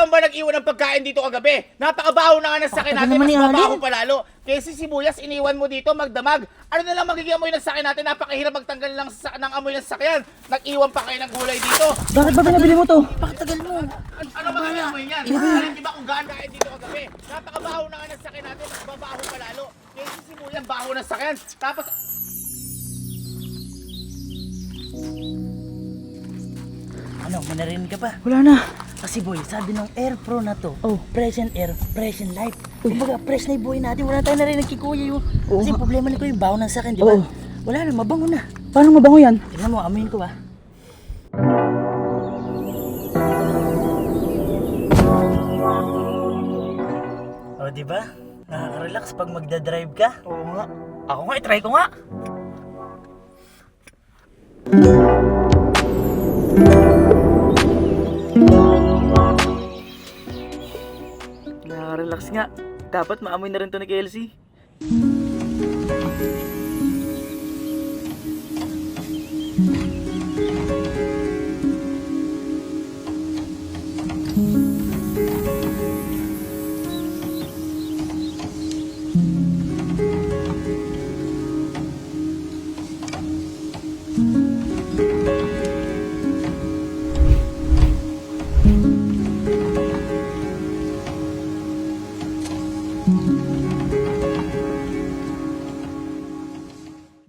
naman ba nag-iwan ng pagkain dito kagabi? Napakabaho na nga ng sakyan natin, naman mas ni mabaho Alin. pa lalo. Kaya si sibuyas, iniwan mo dito, magdamag. Ano na lang magiging amoy ng sakyan natin? Napakahirap magtanggal ng amoy ng sakyan. Nag-iwan pa kayo ng gulay dito. Bakit ba pinabili mo to? Bakit tagal mo? Ano magiging amoy niyan? Alam niyo ba kung gaano kain dito kagabi? Napakabaho na nga ng sakyan natin, mas mabaho pa lalo. Kaya si sibuyas, baho ng sakyan. Tapos, Ano, may narinig ka pa? Wala na. Kasi boy, sabi ng Air Pro na to, Oh. present air, present life. Kumbaga, fresh na yung buhay natin. Wala tayong narinig kay Kuya yun. Oo Kasi nga. problema ni Kuya, yung baho ng sakin, di ba? Oo. Wala na, mabango na. Paano mabango yan? Tignan mo, amuin ko ah. O, di ba? Nakaka-relax pag magdadrive ka. Oo nga. Ako nga, i-try ko nga. Nakaka-relax nga. Dapat maamoy na rin to ni Kelsey.